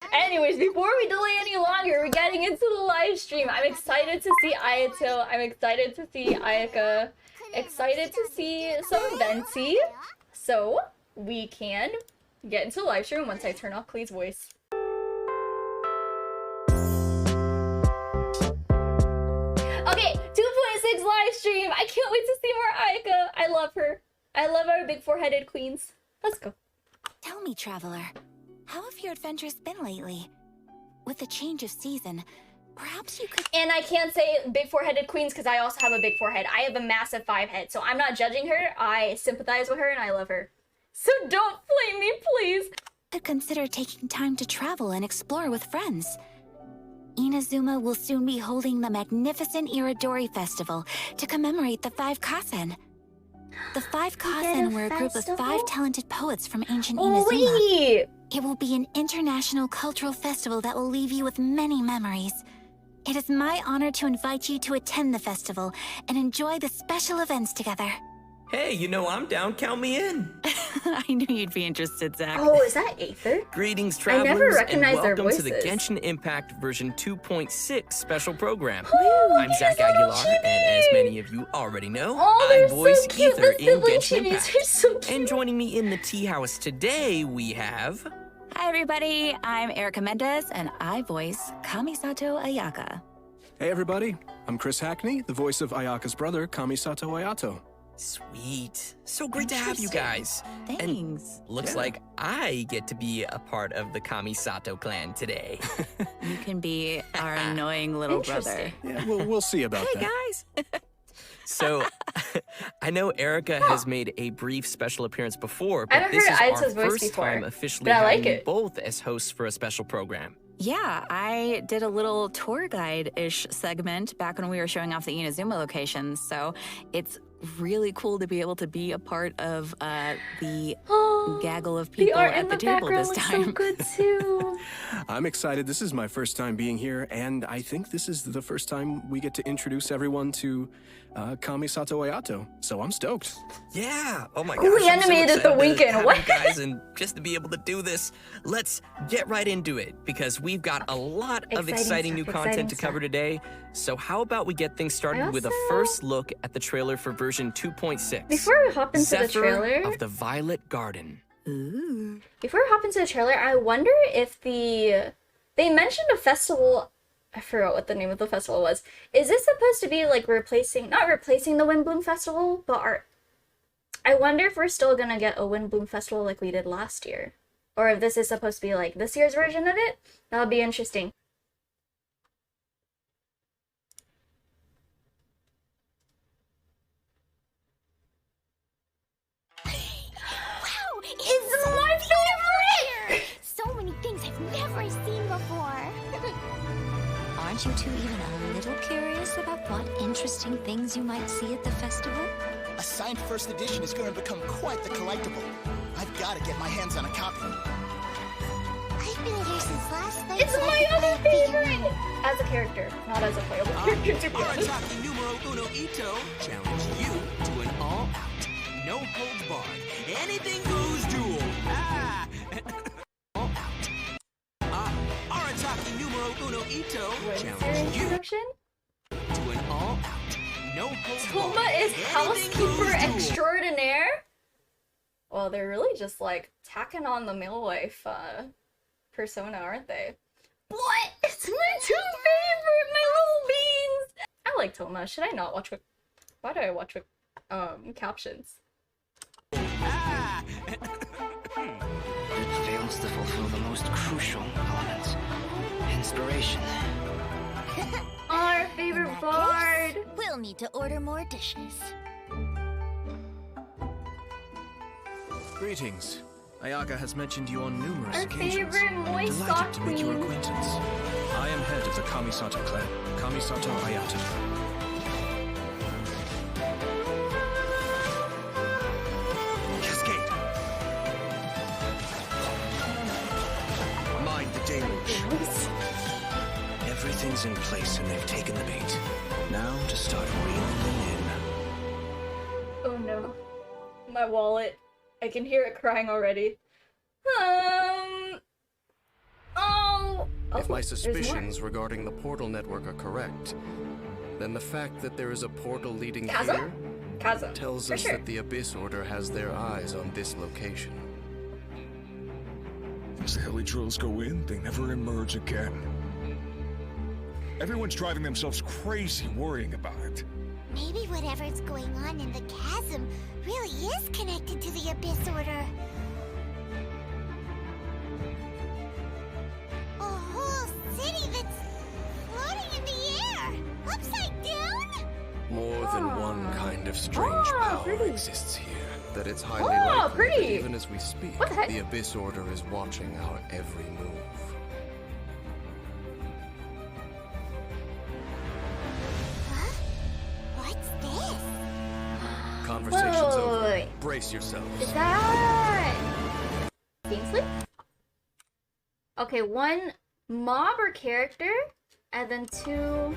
Anyways, before we delay any longer, we're getting into the live stream. I'm excited to see Ayato. I'm excited to see Ayaka. Excited to see some Venti. So, we can get into the live stream once I turn off Klee's voice. Okay, 2.6 live stream. I can't wait to see more Ayaka. I love her. I love our big four-headed queens. Let's go. Tell me, traveler, how have your adventures been lately? With the change of season, perhaps you could— And I can't say big four-headed queens because I also have a big forehead. I have a massive 5 head, so I'm not judging her. I sympathize with her and I love her. So don't flame me, please. could consider taking time to travel and explore with friends. Inazuma will soon be holding the magnificent Iridori Festival to commemorate the 5 Kasen. The 5 Kasen were a group of 5 talented poets from ancient Inazuma. Wait! It will be an international cultural festival that will leave you with many memories. It is my honor to invite you to attend the festival and enjoy the special events together. Hey, you know I'm down. Count me in. I knew you'd be interested, Zach. Oh, is that Aether? Greetings, I travelers, never recognized and their welcome to voices. the Genshin Impact version 2.6 special program. Oh, I'm Zach these little Aguilar, and as chibis! many of you already know, Oh, I they're voice so cute. Aether The in silly Genshin chibis Impact. are so cute. And joining me in the tea house today, we have... Hi, everybody. I'm Erica Mendez, and I voice Kamisato Ayato. Hey everybody, I'm Chris Hackney, the voice of Ayaka's brother, Kamisato Ayato. Sweet. So great to have you guys. Thanks. Looks like I get to be a part of the Kamisato clan today. You can be our annoying little brother. Yeah, we'll see about Hey, that. guys. So, I know Erica has made a brief special appearance before, I but haven't this is heard our Aya's voice first before, time officially but I like having you it. both as hosts for a special program. Yeah, I did a little tour guide-ish segment back when we were showing off the Inazuma locations, so it's really cool to be able to be a part of the gaggle of The people art at in the the table background this looks time. so good too. I'm excited. This is my first time being here, and I think this is the first time we get to introduce everyone to Kamisato Ayato, so I'm stoked. Yeah. Oh my Ooh, gosh. he I'm so animated the excited to Winkin'. have What? you guys, and just to be able to do this, let's get right into it because we've got a lot of exciting new content to cover today. So how about we get things started with a first look at the trailer for version 2.6. Before we hop into Zephyr the trailer, of the Violet Garden. Ooh. before we hop into the trailer, I wonder if they mentioned a festival. I forgot what the name of the festival was. Is this supposed to be like not replacing the Windbloom Festival, but I wonder if we're still gonna get a Windbloom Festival like we did last year. Or if this is supposed to be like this year's version of it. That would be interesting. Wow, It's my favorite! so many things I've never seen before. Aren't you two even a little curious about what interesting things you might see at the festival? A signed first edition is going to become quite the collectible. I've got to get my hands on a copy. I've been here since last night. It's my other favorite! As a character, not as a playable character, to be honest. Arataki numero uno Ito challenge you to an all-out, no holds barred, anything goes duel. All out. Arataki numero uno Ito When's your challenge you introduction? to an all-out, no holds Toma barred, is anything housekeeper goes duel. extraordinaire? Well, they're really just like tacking on the male wife persona, aren't they? What? It's my 2 favorite, my little beans! I like Toma. Should I not watch with... Why do I watch with captions? It fails to fulfill the most crucial elements. Inspiration. Our favorite bard! We'll need to order more dishes. Greetings. Ayaka has mentioned you on numerous Our occasions. favorite I'm moist delighted sock to make your queen. acquaintance. I am head of the Kamisato clan, Kamisato Ayato. Cascade! Mind the deluge. Everything's in place and they've taken the bait. Now to start reeling them in. Oh no. My wallet. I can hear it crying already. Oh If my there's suspicions regarding the portal network are correct, then the fact that there is a portal leading Chasm? here Chasm. tells For us sure. that the Abyss Order has their eyes on this location. As the Helitrolls go in, they never emerge again. Everyone's driving themselves crazy worrying about it. Maybe whatever's going on in the chasm really is connected to the Abyss Order. A whole city that's floating in the air, upside down? More than one kind of strange power pretty. exists here. That it's highly Oh, likely pretty. that even as we speak, What the heck? the Abyss Order is watching our every move. Huh? What's this? Conversation's Whoa, over. wait. Brace yourselves. Is that Kingsley? Okay, one mob or character, and then two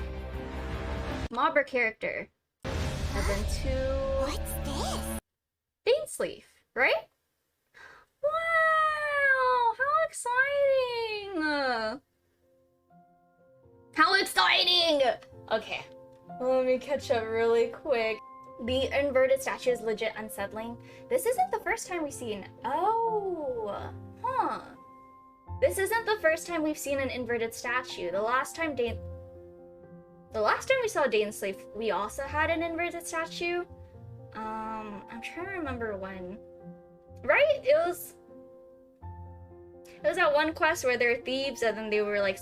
mob or character, and then two What's this? Dainsleaf, right? Wow, how exciting! How exciting! Okay, let me catch up really quick. The inverted statue is legit unsettling. This isn't the first time we've seen. Oh, huh. This isn't the first time we've seen an inverted statue. The last time we saw Dainsleif, we also had an inverted statue. I'm trying to remember when. Right? It was that one quest where they're thieves and then they were like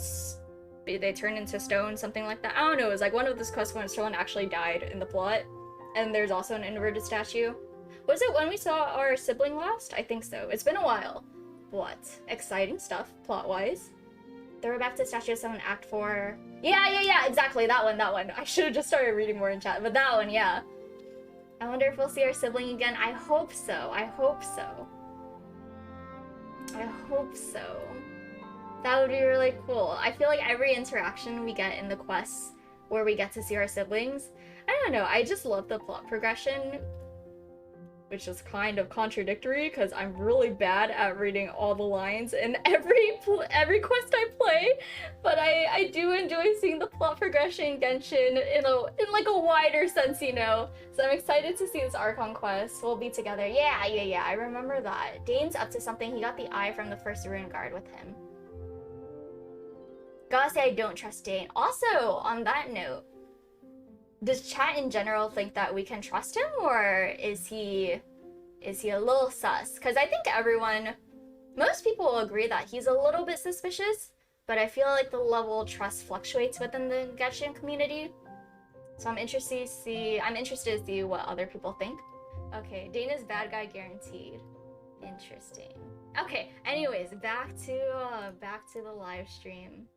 they turned into stone, something like that. I don't know. It was like one of those quests when someone actually died in the plot, and there's also an inverted statue. Was it when we saw our sibling last? I think so. It's been a while. What? Exciting stuff, plot-wise. They're back to Statue of Someone Act 4. Yeah, exactly, that one. I should have just started reading more in chat, but that one, yeah. I wonder if we'll see our sibling again. I hope so. That would be really cool. I feel like every interaction we get in the quests where we get to see our siblings, I don't know, I just love the plot progression, which is kind of contradictory because I'm really bad at reading all the lines in every quest I play, but I do enjoy seeing the plot progression in Genshin in like a wider sense, you know. So I'm excited to see this Archon quest. We'll be together. Yeah, I remember that. Dane's up to something. He got the eye from the first Rune Guard with him. Gotta say I don't trust Dane. Also, on that note, does chat in general think that we can trust him, or is he a little sus? Because I think most people will agree that he's a little bit suspicious, but I feel like the level of trust fluctuates within the Genshin community. So I'm interested to see what other people think. Okay, Dana's bad guy guaranteed. Interesting. Okay, anyways, back to the live stream.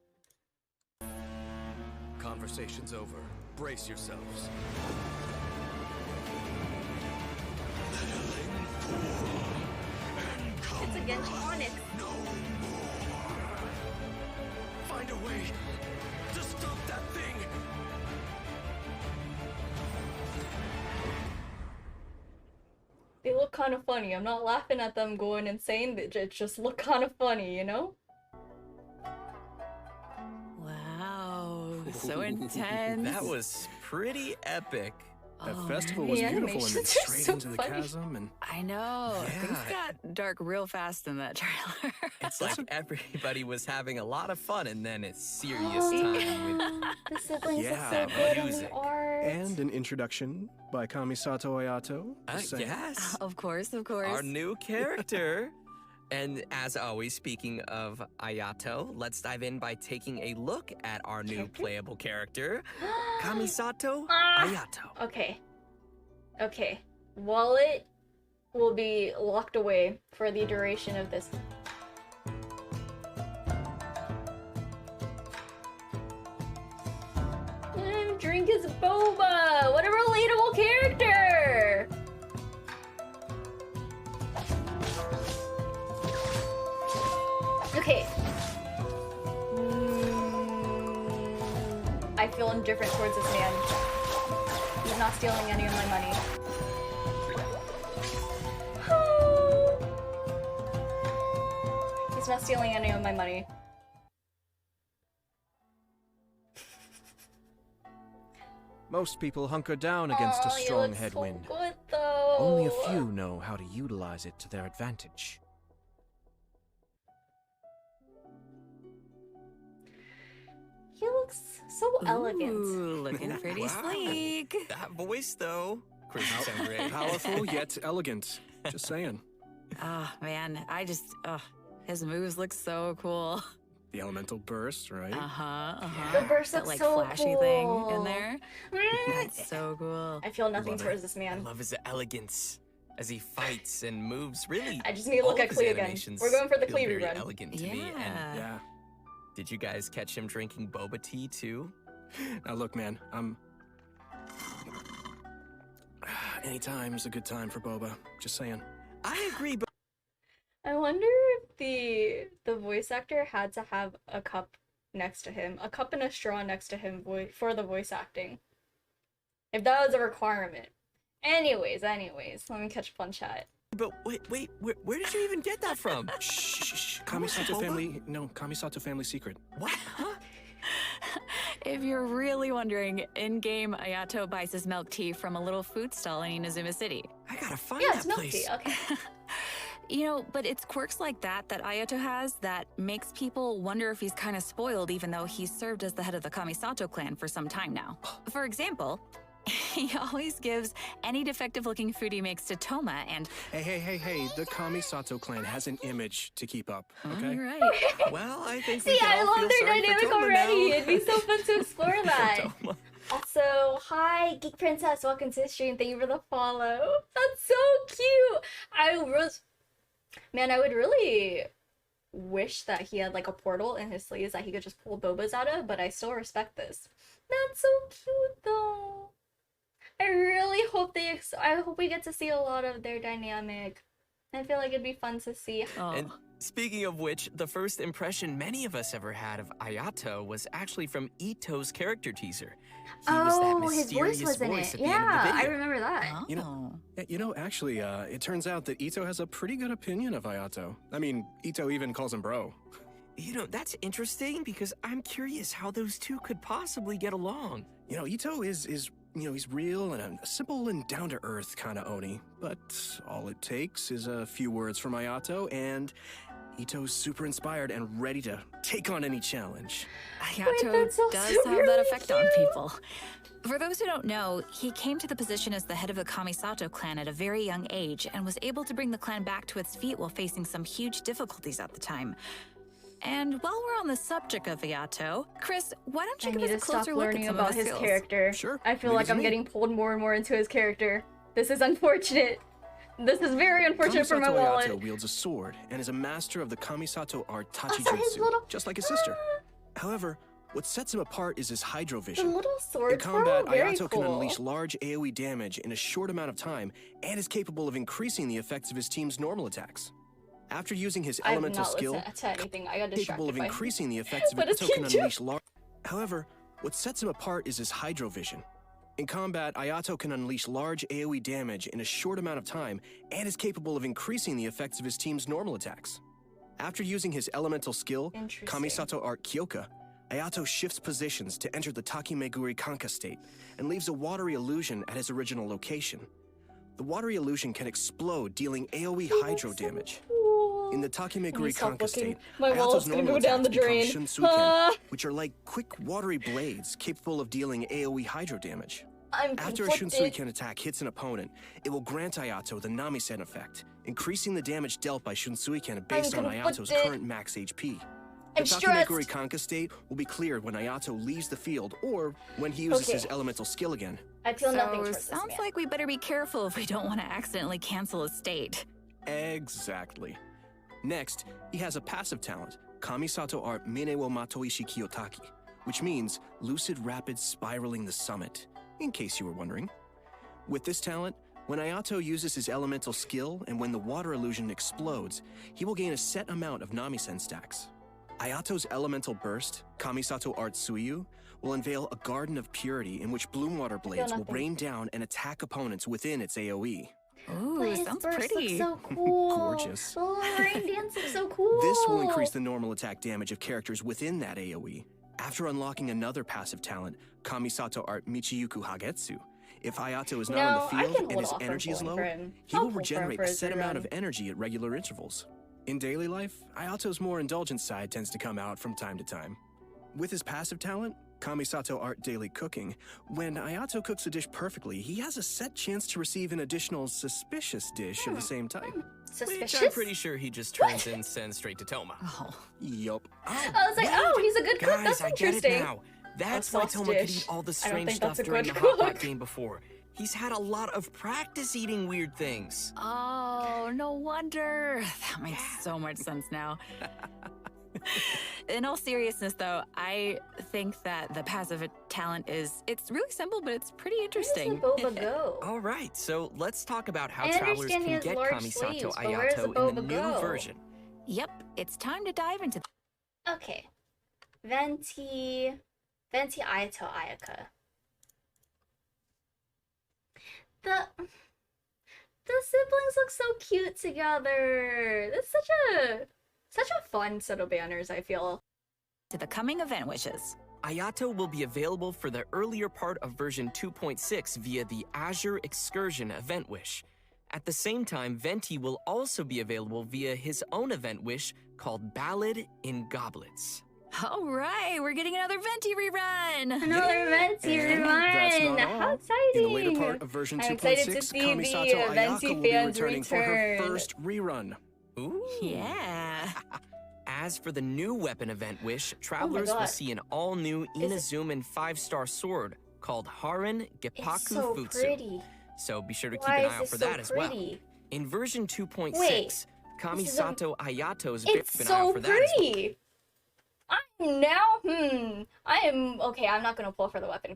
Conversation's over. Brace yourselves. It's a Genshin Onyx. No more. Find a way to stop that thing. They look kind of funny. I'm not laughing at them going insane. They just look kind of funny, you know? Wow, so intense. That was pretty epic. That Oh, festival man. was The beautiful, and then animations are straight so into the funny. chasm, and I know. Things Yeah. got dark real fast in that trailer. It's like everybody was having a lot of fun, and then it's serious time with The siblings Yeah, look so good in music. the art. and an introduction by Kamisato Ayato. saying, yes, Of course, of course. our new character. And as always, speaking of Ayato, let's dive in by taking a look at our new playable character, Kamisato Ayato. Okay. Wallet will be locked away for the duration of this. Drink his boba! What a relatable character! Okay. I feel indifferent towards this man. He's not stealing any of my money. He's not stealing any of my money. Most people hunker down against a strong headwind. So good, though. Only a few know how to utilize it to their advantage. He looks so elegant. Ooh, looking pretty sleek. That voice, though. Crazy sound great. Powerful yet elegant. Just saying. Oh, man. His moves look so cool. The elemental burst, right? The burst That, looks like, so flashy cool. thing in there. That's so cool. I feel nothing Love it. towards this man. I love his elegance as he fights and moves. Really, I just need to look all at of his Clea again. animations We're going for the feel Clea very run. elegant to me. And Yeah. did you guys catch him drinking boba tea too? Now look, man, anytime's a good time for boba. Just saying. I agree, but I wonder if the voice actor had to have a cup next to him, a cup and a straw next to him for the voice acting. If that was a requirement. Anyways, let me catch up on chat. But wait, where did you even get that from? Shh. Kamisato family secret. What? Huh? If you're really wondering, in-game Ayato buys his milk tea from a little food stall in Inazuma City. I gotta find Yeah, that it's milk place. tea. Okay. You know, but it's quirks like that Ayato has that makes people wonder if he's kind of spoiled even though he's served as the head of the Kamisato clan for some time now. For example, he always gives any defective-looking food he makes to Toma and... Hey, the Kamisato clan has an image to keep up, okay? You're right. Well, I think See, we can I all love feel their sorry for dynamic Toma already. now. It'd be so fun to explore that. Toma. Also, hi, Geek Princess. Welcome to the stream. Thank you for the follow. That's so cute. I would really wish that he had like a portal in his sleeves that he could just pull bobas out of, but I still respect this. That's so cute, though. I really hope I hope we get to see a lot of their dynamic. I feel like it'd be fun to see. And speaking of which, the first impression many of us ever had of Ayato was actually from Ito's character teaser. He was that his voice mysterious was in voice it. at the end of the Yeah, I video. remember that. You know, actually, it turns out that Ito has a pretty good opinion of Ayato. I mean, Ito even calls him bro. You know, that's interesting because I'm curious how those two could possibly get along. You know, Ito is he's real and a simple and down-to-earth kind of Oni. But all it takes is a few words from Ayato, and Ito's super inspired and ready to take on any challenge. Ayato that's also does have that really effect on cute. people. For those who don't know, he came to the position as the head of the Kamisato clan at a very young age and was able to bring the clan back to its feet while facing some huge difficulties at the time. And while we're on the subject of Ayato, Chris, why don't you I give need to us a stop closer look at learning some about of his his skills? character. Sure, I feel leave like it to I'm me. getting pulled more and more into his character. This is unfortunate. This is very unfortunate for my Kamisato wallet. Ayato wields a sword and is a master of the Kamisato art Also, his Tachijutsu, little- just like his sister. However, what sets him apart is his hydro The vision. little In swords, combat, bro, very Ayato cool. can unleash large AoE damage in a short amount of time and is capable of increasing the effects of his team's normal attacks. After using his I have elemental not skill, listened to anything. I got capable distracted of by increasing the effects of But it, it's Ayato can cute. unleash large. However, what sets him apart is his hydro vision. In combat, Ayato can unleash large AoE damage in a short amount of time and is capable of increasing the effects of his team's normal attacks. After using his elemental skill, Interesting. Kamisato Art Kyoka, Ayato shifts positions to enter the Takimeguri Kanka state and leaves a watery illusion at his original location. The watery illusion can explode, dealing AoE hydro damage. In the Takimeguri stop Kanka looking. state, My wallet's Ayato's gonna normal go down the attacks become drain. Shunsuken, Ah. which are like quick watery blades capable of dealing AoE hydro damage. I'm After a conflicted. Shunsuken attack hits an opponent, it will grant Ayato the Namisen effect, increasing the damage dealt by Shunsuken based on Ayato's conflicted. current max HP. The I'm stressed. Takimeguri Kanka state will be cleared when Ayato leaves the field or when he uses his elemental skill again. I feel nothing So towards this sounds man. like we better be careful if we don't want to accidentally cancel a state. Exactly. Next, he has a passive talent, Kamisato Art Mine wo Matoishi Kiyotaki, which means lucid rapid spiraling the summit, in case you were wondering. With this talent, when Ayato uses his elemental skill and when the water illusion explodes, he will gain a set amount of Namisen stacks. Ayato's elemental burst, Kamisato Art Suiyu, will unveil a garden of purity in which bloom water blades will nothing. rain down and attack opponents within its AoE. Ooh, But his sounds burst pretty. looks so cool. Gorgeous. The little rain dance looks so cool. This will increase the normal attack damage of characters within that AoE. After unlocking another passive talent, Kamisato Art Michiyuku Hagetsu, if Ayato is not No, on I the can field hold and his off from energy is pulling low, for him. he I'll will pull for him regenerate for a his set amount of rerun. energy at regular intervals. In daily life, Ayato's more indulgent side tends to come out from time to time. With his passive talent, Kamisato Art Daily Cooking, when Ayato cooks a dish perfectly, he has a set chance to receive an additional suspicious dish of the same type. Suspicious? Which I'm pretty sure he just turns incense straight to Toma. Oh. Yup. I was like, oh, he's a good cook. Guys, That's I get interesting. it now. That's why sauce Toma could dish. eat all the I don't strange think stuff that's a during good the Hot Pot cook. game before. He's had a lot of practice eating weird things. Oh, no wonder. That makes so much sense now. In all seriousness, though, I think that the passive talent it's really simple, but it's pretty interesting. Where does the boba go? All right, so let's talk about how I travelers understand he can has get large Kamisato sleeves, but where does the Ayato in the boba new go? version. Yep, it's time to dive into Okay. Venti Ayato Ayaka. The siblings look so cute together. It's such a fun set of banners, I feel. the coming event wishes. Ayato will be available for the earlier part of version 2.6 via the Azure Excursion event wish. At the same time, Venti will also be available via his own event wish called Ballad in Goblets. All right, we're getting another Venti rerun. Another Venti rerun. How exciting! In the later part of version I'm excited to 2.6, see Kamisato the Ayato Venti will be fans returning for her return. first rerun. Ooh. Yeah. As for the new weapon event wish, travelers will God. see an all-new Inazuman 5-star sword called Haran Geppaku It's so Futsu. pretty. So be sure to keep Why an is eye out this for so that as well. pretty? In version 2.6, Wait, Kamisato Ayato's It's been out so for that as well. pretty. I'm now, I am, okay, I'm not gonna pull for the weapon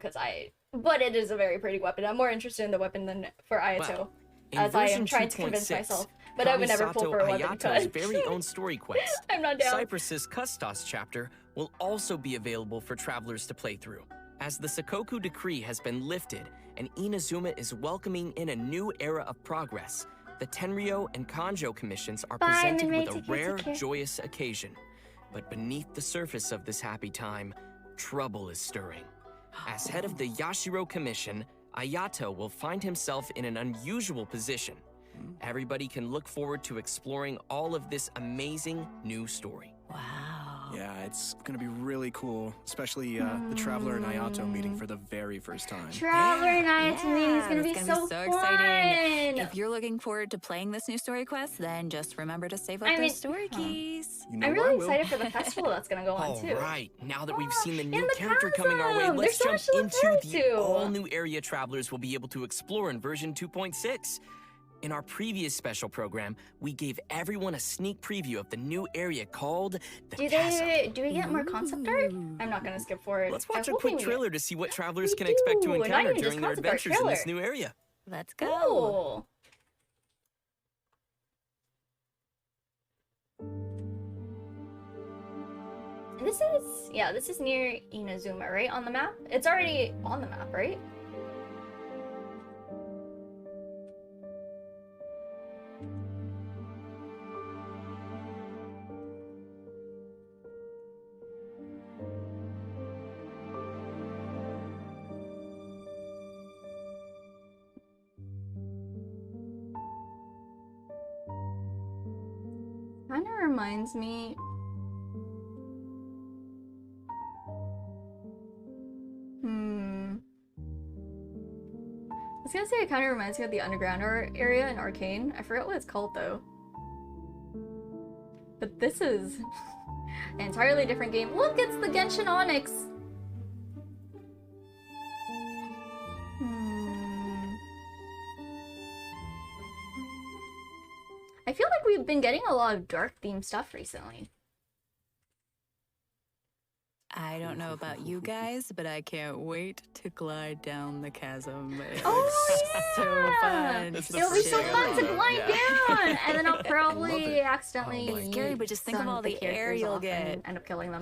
but it is a very pretty weapon. I'm more interested in the weapon than for Ayato, Well, in as I am version trying to convince 2.6, myself. But I would never pull Kamisato for a weapon Ayato's because very own story quest, I'm not down. Cypress's Custos chapter, will also be available for travelers to play through. As the Sakoku decree has been lifted and Inazuma is welcoming in a new era of progress, the Tenryo and Kanjo commissions are Bye, presented Minmay. with a Take care, rare, take care. joyous occasion. But beneath the surface of this happy time, trouble is stirring. As head of the Yashiro Commission, Ayato will find himself in an unusual position. Everybody can look forward to exploring all of this amazing new story. Wow. Yeah, it's gonna be really cool, especially the Traveler and Ayato meeting for the very first time. Traveler and Ayato meeting is gonna be it's so exciting. fun. If you're looking forward to playing this new story quest, then just remember to save up I mean, those story keys. You know I'm I really will. excited for the festival that's gonna go on All too. right, now that we've seen the in new the character coming our way, Chasm! let's There's so jump much to look into the forward to. all-new area travelers will be able to explore in version 2.6. In our previous special program, we gave everyone a sneak preview of the new area called the Chasm. Do we get more concept art? I'm not gonna skip forward. Let's I'm watch a hoping quick we trailer to see what travelers We can expect to do, not encounter even just during their concept art, adventures in this trailer. new area. Let's get. go. Cool. This is near Inazuma, right? On the map? It's already on the map, right? Kind of reminds me. I was gonna say it kind of reminds me of the underground area in Arcane. I forgot what it's called though. But this is an entirely different game. Look, it's the Genshin Onyx! I feel like we've been getting a lot of dark themed stuff recently. I don't know about you guys, but I can't wait to glide down the chasm. It's Oh, yeah! so fun. It'll be so fun to glide down! And then I'll probably It's accidentally scary, but just think of stun all the air characters you'll off get. and end up killing them.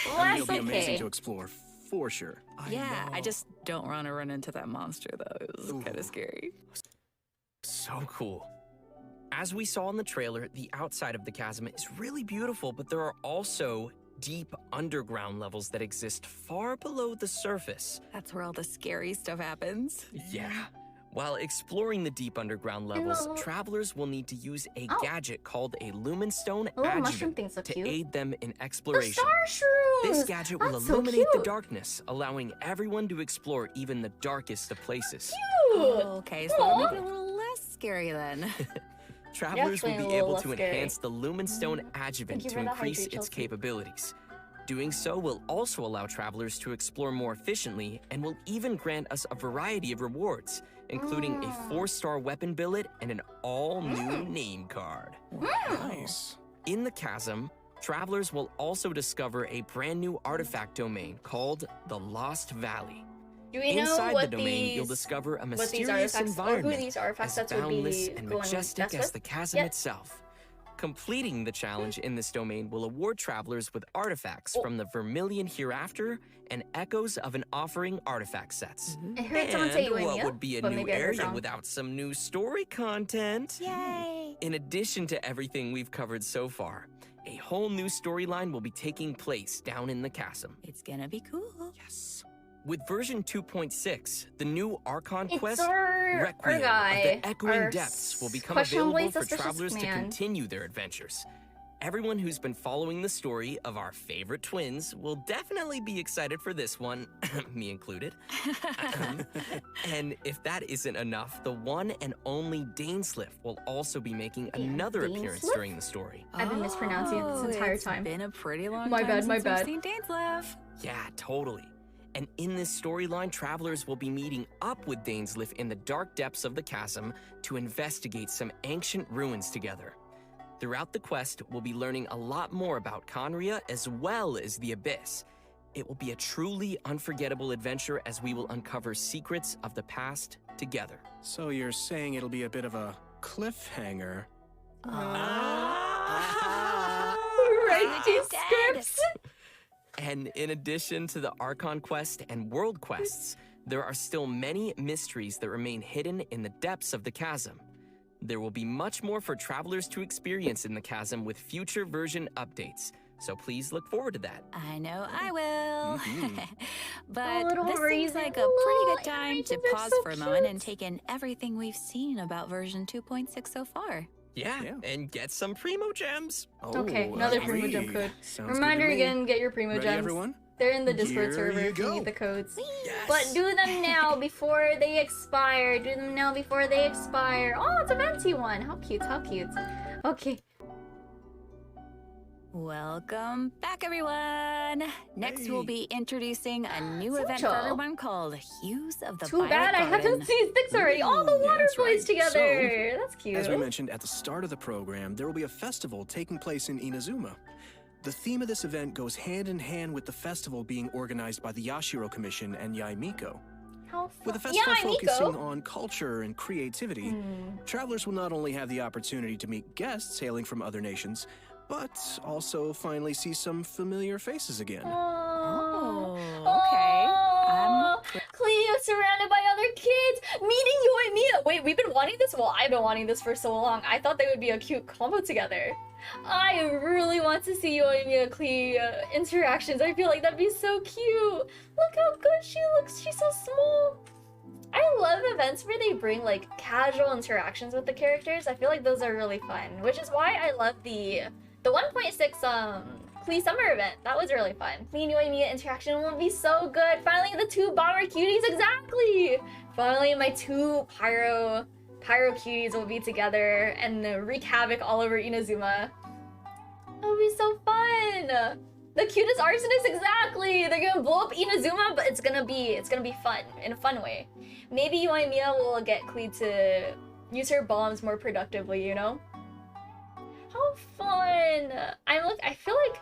Well, I mean, that's it'll be amazing okay. to explore, for sure. Yeah, I just don't want to run into that monster though. It was kind of scary. So cool. As we saw in the trailer, the outside of the chasm is really beautiful, but there are also deep underground levels that exist far below the surface. That's where all the scary stuff happens. Yeah. While exploring the deep underground levels, travelers will need to use a gadget called a Lumenstone mushroom things adjuvant look to cute. aid them in exploration. Star shrooms! This gadget will That's so illuminate the cute. darkness, allowing everyone to explore even the darkest of places. Okay, so that'll make it a little less scary then. Travelers will Definitely be a able little to less scary. enhance the Lumenstone adjuvant you to for the increase hydrate, its Chelsea. capabilities. Doing so will also allow travelers to explore more efficiently and will even grant us a variety of rewards, including a 4-star weapon billet and an all-new name card. Nice. In the chasm, travelers will also discover a brand new artifact domain called the Lost Valley. Do we know Inside what the domain, these, you'll discover a what these mysterious artifacts, or environment who these artifact as sets would boundless be and going majestic best as with? the chasm Yep. itself. Completing the challenge in this domain will award travelers with artifacts from the Vermilion Hereafter and Echoes of an Offering artifact sets. I heard someone say And what Uemia, would be a but new maybe I heard area wrong. without some new story content? Yay! In addition to everything we've covered so far, a whole new storyline will be taking place down in the chasm. It's gonna be cool. Yes. With version 2.6, the new Archon It's quest, our Requiem guy, of the Echoing our Depths, will become questionably available for suspicious travelers to man. continue their adventures. Everyone who's been following the story of our favorite twins will definitely be excited for this one, me included. And if that isn't enough, the one and only Dainsliff will also be making another appearance Dainsliff? during the story. I've been mispronouncing it this entire It's time. been a pretty long My time bad, since my we've bad. seen Dainsliff. Yeah, totally. And in this storyline, travelers will be meeting up with Dainsliff in the dark depths of the chasm to investigate some ancient ruins together. Throughout the quest, we'll be learning a lot more about Conria as well as the Abyss. It will be a truly unforgettable adventure as we will uncover secrets of the past together. So you're saying it'll be a bit of a cliffhanger? Right, these scripts. And in addition to the Archon quest and world quests, there are still many mysteries that remain hidden in the depths of the chasm. There will be much more for travelers to experience in the chasm with future version updates, so please look forward to that. I know I will. But little this seems Raisin, like a pretty good time animations to are pause so for a moment cute. and take in everything we've seen about version 2.6 so far. Yeah, and get some Primo Gems. Okay, another Primo Gem agreed. code. Sounds Reminder good to me. again, get your Primo Ready, Gems. everyone? They're in the Discord Here server you if you go. need the codes. Yes. But do them now before they expire. Do them now before they expire. Oh, it's a venti one. How cute, how cute. Okay. Welcome back, everyone! Next, we'll be introducing a new event for Sancho. everyone called Hues of the Too bad I Violet haven't Garden. seen Sticks already. All the water that's boys right. together. That's cute. As we mentioned at the start of the program, there will be a festival taking place in Inazuma. The theme of this event goes hand in hand with the festival being organized by the Yashiro Commission and Yaimiko. How With the fun. festival Yeah, focusing Miko. on culture and creativity, travelers will not only have the opportunity to meet guests hailing from other nations, but also finally see some familiar faces again. Oh, okay. Oh, Cleo surrounded by other kids, meeting you and Mia. Wait, we've been wanting this? Well, I've been wanting this for so long. I thought they would be a cute combo together. I really want to see you and Mia Cleo interactions. I feel like that'd be so cute. Look how good she looks. She's so small. I love events where they bring like casual interactions with the characters. I feel like those are really fun, which is why I love the 1.6 Klee Summer event. That was really fun. Klee and Mia interaction will be so good. Finally, the two bomber cuties, exactly. Finally, my two pyro cuties will be together and wreak havoc all over Inazuma. That'll be so fun. The cutest arsonist, exactly. They're gonna blow up Inazuma, but it's gonna be fun in a fun way. Maybe you and Mia will get Klee to use her bombs more productively, you know? How fun! I feel like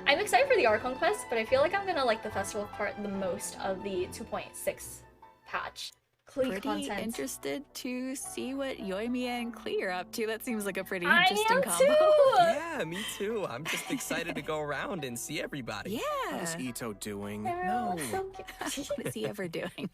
I'm excited for the Archon quest, but I feel like I'm gonna like the festival part the most of the 2.6 patch. Klee Pretty content. interested to see what Yoimiya and Klee are up to. That seems like a pretty I interesting am combo. too! Yeah, me too. I'm just excited to go around and see everybody. How's Yeah. Ito doing? Everyone looks so cute. What is he ever doing?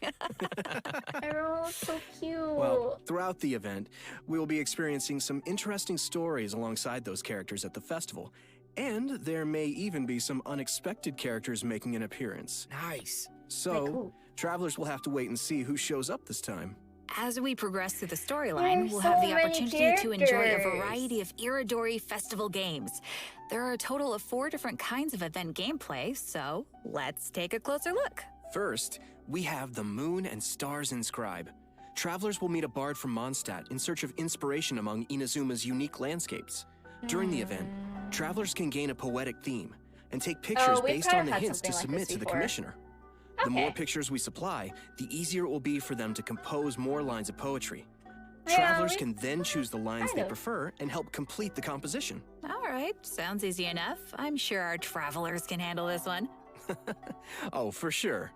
Everyone looks so cute. Well, throughout the event, we will be experiencing some interesting stories alongside those characters at the festival. And there may even be some unexpected characters making an appearance. Nice. So, travelers will have to wait and see who shows up this time. As we progress through the storyline, There's we'll so have the many opportunity to enjoy a characters. variety of Iridori Festival games. There are a total of 4 different kinds of event gameplay, so let's take a closer look. First, we have the Moon and Stars Inscribe. Travelers will meet a bard from Mondstadt in search of inspiration among Inazuma's unique landscapes. During the event, travelers can gain a poetic theme and take pictures we've based kind on of the had hints to something like submit this to the before. commissioner. The more pictures we supply, the easier it will be for them to compose more lines of poetry. Yeah, Travelers we- can then choose the lines they kind of. prefer and help complete the composition. All right, sounds easy enough. I'm sure our travelers can handle this one. Oh, for sure.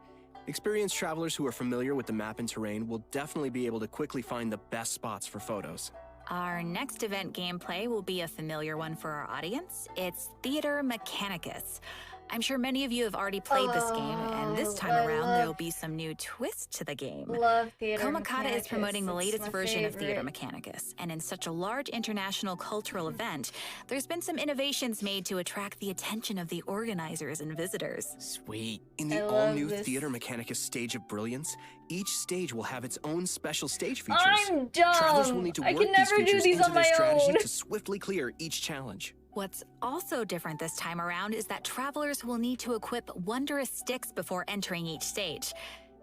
Experienced travelers who are familiar with the map and terrain will definitely be able to quickly find the best spots for photos. Our next event gameplay will be a familiar one for our audience. It's Theater Mechanicus. I'm sure many of you have already played this game, and this time I around love- there'll be some new twist to the game. Love Theater Komakata is Mechanicus. promoting the It's latest my version of Theater favorite. Mechanicus, and in such a large international cultural event, there's been some innovations made to attract the attention of the organizers and visitors. Sweet. In I the love all-new this. Theater Mechanicus Stage of Brilliance, each stage will have its own special stage features. I'm dumb. Travelers will need to I work can never these do features these into on their my strategy own. to swiftly clear each challenge. What's also different this time around is that travelers will need to equip wondrous sticks before entering each stage.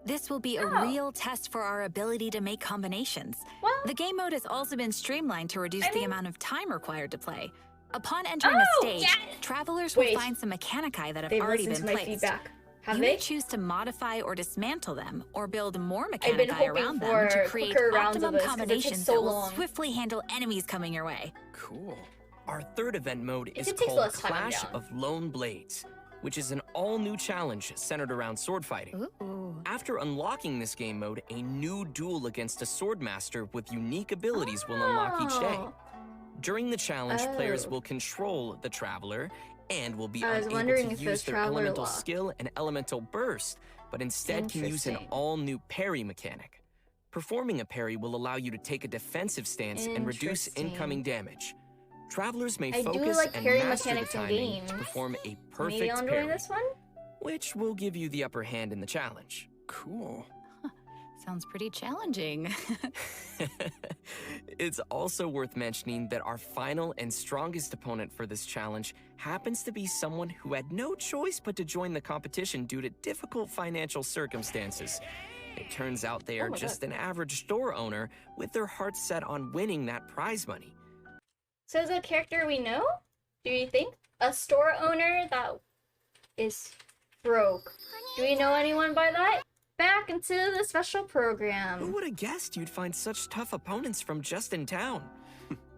This will be a real test for our ability to make combinations. Well, The game mode has also been streamlined to reduce the mean- amount of time required to play. Upon entering a Oh, stage, yes! travelers Wait. will find some mechanici that have they've already listened been to my placed. feedback. Have You they? may choose to modify or dismantle them, or build more been mechanici hoping around them for to create quicker rounds of optimum this 'cause it takes combinations so that will long. swiftly handle enemies coming your way. Cool. Our third event mode is it takes called less time, I'm Clash down. of Lone Blades, which is an all-new challenge centered around sword fighting. Ooh. After unlocking this game mode, a new duel against a swordmaster with unique abilities will unlock each day. Oh. During the challenge, players Oh. will control the traveler and will be I was unable wondering to if use those their traveler elemental lock. skill and elemental burst, but instead can use an Interesting. all-new parry mechanic. Performing a parry will allow you to take a defensive stance and reduce Interesting. incoming damage. Travelers may I do focus like and parry master the mechanics in timing games. to perform a Maybe perfect I'm parry, doing this one? which will give you the upper hand in the challenge. Cool. Sounds pretty challenging. It's also worth mentioning that our final and strongest opponent for this challenge happens to be someone who had no choice but to join the competition due to difficult financial circumstances. It turns out they are my just an average store owner with their hearts set on winning that prize money. So is it a character we know? Do you think? A store owner that is broke. Do we know anyone by that? Back into the special Who program. would have guessed you'd find such tough opponents from just in town?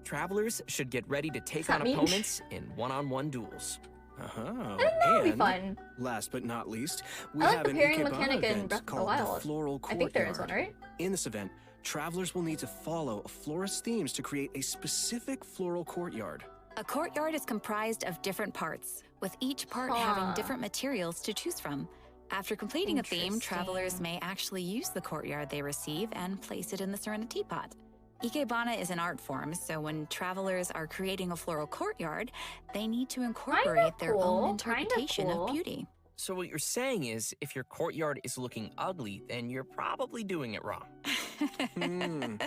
Travelers should get ready to take that on mean? opponents in one-on-one duels. Uh-huh. That'll be And fun. last but not least, we I like have the an pairing Ikebana mechanic in event Breath of the called Wild. the Floral I Courtyard. think there is one, right? In this event, travelers will need to follow a florist's themes to create a specific floral courtyard. A courtyard is comprised of different parts, with each part having different materials to choose from. After completing a theme, travelers may actually use the courtyard they receive and place it in the Serenity Pot. Ikebana is an art form, so when travelers are creating a floral courtyard, they need to incorporate their cool, own kinda interpretation cool. of beauty. So what you're saying is, if your courtyard is looking ugly, then you're probably doing it wrong. I mean,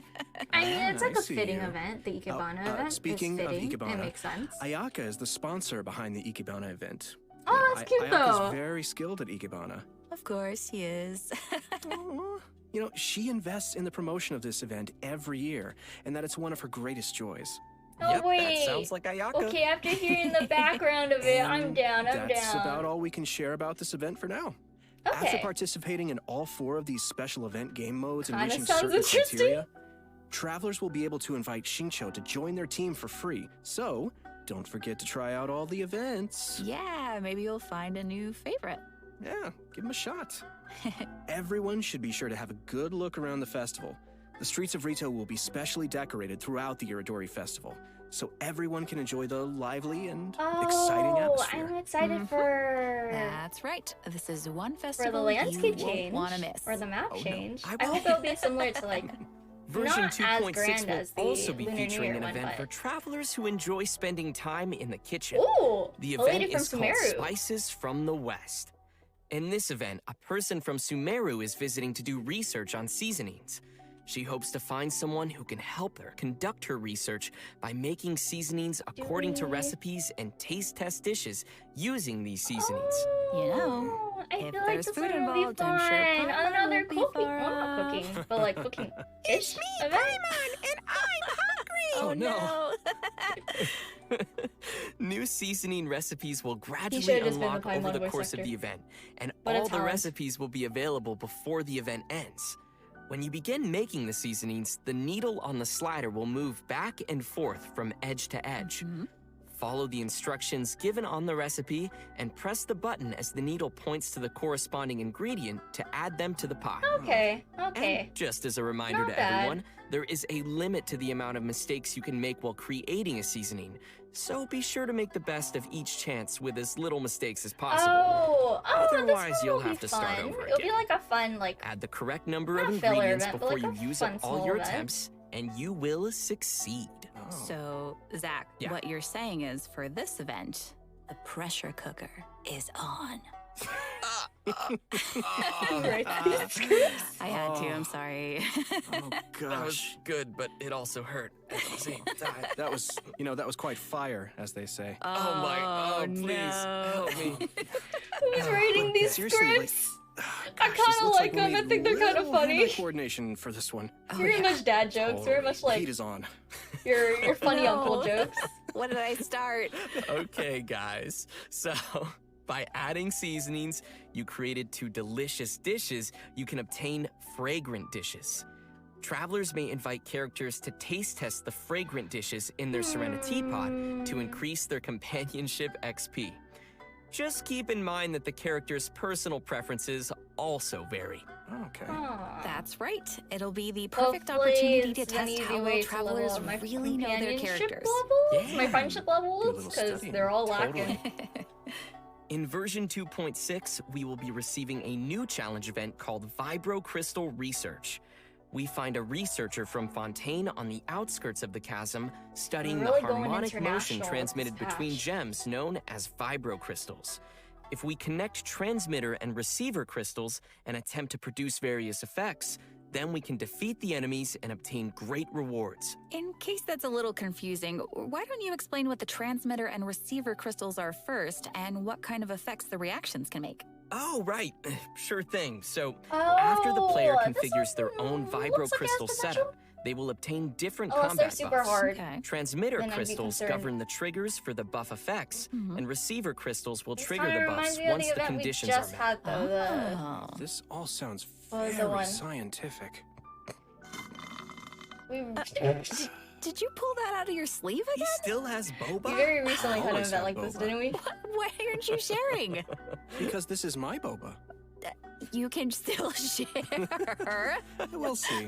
it's like I a see fitting you. event. The Ikebana event Speaking is of fitting. Ikebana, It makes sense. Ayaka is the sponsor behind the Ikebana event. Oh, that's cute Ayaka's though. very skilled at Ikebana. Of course he is. Aw. You know, she invests in the promotion of this event every year, and that it's one of her greatest joys. Oh Yep, wait. that sounds like Ayaka. Okay, after hearing the background of it, I'm And down. I'm That's down. about all we can share about this event for now. After Okay. participating in all 4 of these special event game modes and Kinda reaching sounds certain interesting. criteria, travelers will be able to invite Shincho to join their team for free. So, don't forget to try out all the events. Yeah, maybe you'll find a new favorite. Yeah, give them a shot. Everyone should be sure to have a good look around the festival. The streets of Rito will be specially decorated throughout the Iridori Festival, so everyone can enjoy the lively and exciting Oh, atmosphere. I'm excited for That's right. This is one festival the landscape you won't change want to miss. or the map Oh, no. change. I I hope it'll be similar to like Version not as grand 2.6 as the will also be Lunar featuring New an Year event one, for but... travelers who enjoy spending time in the kitchen. Ooh, The a lady event from is called Sumeru. Spices from the West. In this event, a person from Sumeru is visiting to do research on seasonings. She hopes to find someone who can help her conduct her research by making seasonings according to recipes and taste test dishes using these seasonings. You know, I if feel like there's this food one will be involved, fun. I'm sure Another Paimon will be cooking. Well, not cooking, but like cooking. It's me, Paimon, and I'm hungry. Oh, no. New seasoning recipes will gradually should've just been unlock the Paimon over the voice course actor. of the event, and What a all the talent. recipes will be available before the event ends. When you begin making the seasonings, the needle on the slider will move back and forth from edge to edge. Follow the instructions given on the recipe and press the button as the needle points to the corresponding ingredient to add them to the pot. Okay, okay. And just as a reminder Not to bad. everyone, there is a limit to the amount of mistakes you can make while creating a seasoning. So be sure to make the best of each chance with as little mistakes as possible. Oh, Otherwise, this one you'll will be have to start fun. over It'll be again. like a fun, like, Add the correct number not of a filler ingredients event, but before like you a use fun up all small your event. attempts, and you will succeed. So, Zach, Yeah. what you're saying is for this event, the pressure cooker is on. I had to, I'm sorry. Oh That was gosh. good, but it also hurt at the same time. That was, that was quite fire, as they say. Oh please, no. help me. Who's writing these Seriously, like, scripts? gosh, kinda this looks like we them. I need think they're kinda little funny. hand-eye coordination for this one. Very much dad jokes. Very much like Heat is on. your funny No. uncle jokes. What did I start? Okay, guys. So, by adding seasonings you created to delicious dishes, you can obtain fragrant dishes. Travelers may invite characters to taste test the fragrant dishes in their Serenity Pod to increase their companionship XP. Just keep in mind that the character's personal preferences also vary. Okay. That's right. It'll be the perfect Hopefully opportunity to it's an test easy how way well to travelers level up my really know their companionship characters. levels, my Yeah. friendship Do a levels, little because studying. they're all Totally. lacking. In version 2.6, we will be receiving a new challenge event called Vibro Crystal Research. We find a researcher from Fontaine on the outskirts of the chasm studying Really the going harmonic motion international transmitted with this between patch. gems known as vibro crystals. If we connect transmitter and receiver crystals and attempt to produce various effects, then we can defeat the enemies and obtain great rewards. In case that's a little confusing, why don't you explain what the transmitter and receiver crystals are first and what kind of effects the reactions can make? Oh, right. Sure thing. So, after the player Oh, this configures their own one vibro looks like it has crystal potential. setup, they will obtain different Unless they're combat super buffs. hard. Okay. Transmitter Then I'd be crystals concerned. govern the triggers for the buff effects, and receiver crystals will This trigger kinda the reminds buffs me of once the event we conditions just are met. had, though. The... Oh. This all sounds What was the very one? scientific. We Did you pull that out of your sleeve He again? still has boba? we very recently I had an always event have like this, boba. didn't we? Why aren't you sharing? Because this is my boba. You can still share. We'll see.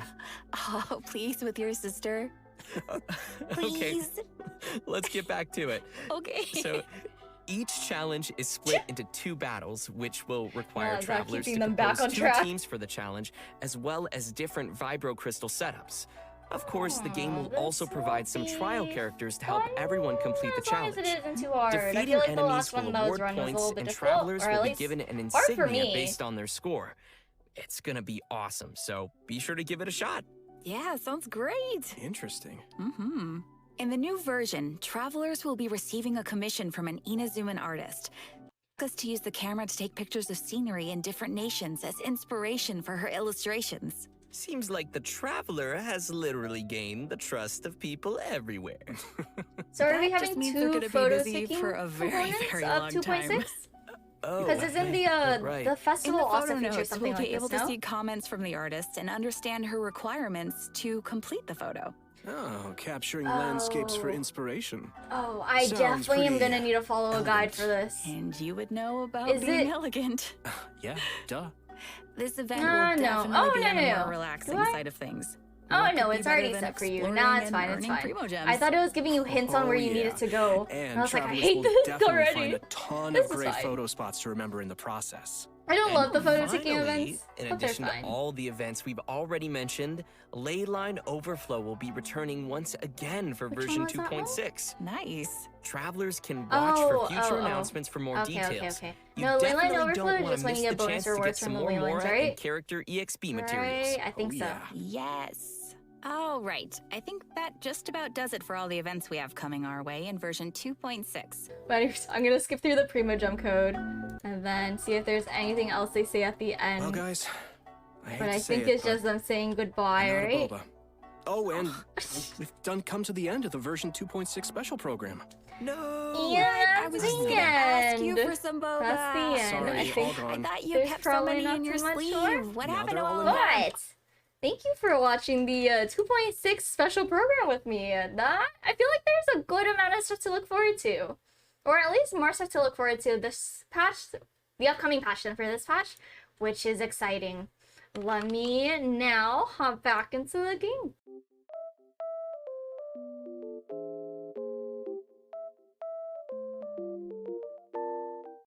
Oh, please, with your sister. Okay, Please. let's get back to it. Okay. So, each challenge is split into 2 battles, which will require Zach travelers to keeping them back compose on 2 track. teams for the challenge, as well as different vibro crystal setups. Of course, the game will this also provide some will trial be characters to help everyone complete the As long as challenge. it isn't too hard. I Defeating feel like the enemies last will one that was award run was a points, little bit and difficult, travelers or at will be least given an hard for insignia me. based on their score. It's gonna be awesome, so be sure to give it a shot. Yeah, sounds great. Interesting. Mm-hmm. In the new version, travelers will be receiving a commission from an Inazuman artist. Us to use the camera to take pictures of scenery in different nations as inspiration for her illustrations. Seems like the traveler has literally gained the trust of people everywhere. So are we That just having means they're 2 gonna be photo busy seeking for a very, components very of long 2.6? time. Oh, Because isn't the right. the In festival the also photo features notes, something we'll like be able this, to no? see comments from the artist and understand her requirements to complete the photo. Oh, capturing landscapes for Oh. inspiration. Oh, I Sounds definitely am pretty gonna need to follow a guide elegant. for this. And you would know about Is being it- elegant. Yeah, duh. This event No, will no. definitely Oh, be no, on no, the no. more relaxing Do I? side of things. Oh What no, could be it's better already than set for you. exploring Nah, it's and fine, it's earning fine. primo gems? I thought it was giving you hints on where you Oh, needed yeah. to go. And I was like, I travelers hate will this definitely already. find a ton This of is great fine. photo spots to remember in the process. I don't love the photo taking Finally, events, in but they're addition to fine. all the events we've already mentioned, Leyline Overflow will be returning once again for Which version one was that one? 2.6. Nice. Travelers can watch for future oh. announcements for more Okay, details. okay. You No, Leyline definitely Overflow don't is want just to when miss you the get bonus chance to rewards get from some the more Leylines, Mora right? and character EXP materials. Right, I think so. yeah. Yes. All right. I think that just about does it for all the events we have coming our way in version 2.6. But anyways, I'm gonna skip through the Primo Jump code and then see if there's anything else they say at the end. Well, guys, I hate But to I say think it, it's just them saying goodbye, I'm out of right? boba. Oh, and we've come to the end of the version 2.6 special program. No! Yeah, I was that's just the gonna ask you end. for some boba. That's the end. Sorry, I think all I gone. thought you There's kept so probably many not in your too much sleeve. more. What Now happened they're to all all in of one. that? But thank you for watching the 2.6 special program with me. That I feel like there's a good amount of stuff to look forward to, or at least more stuff to look forward to this patch, the upcoming patch then for this patch, which is exciting. Let me now hop back into the game.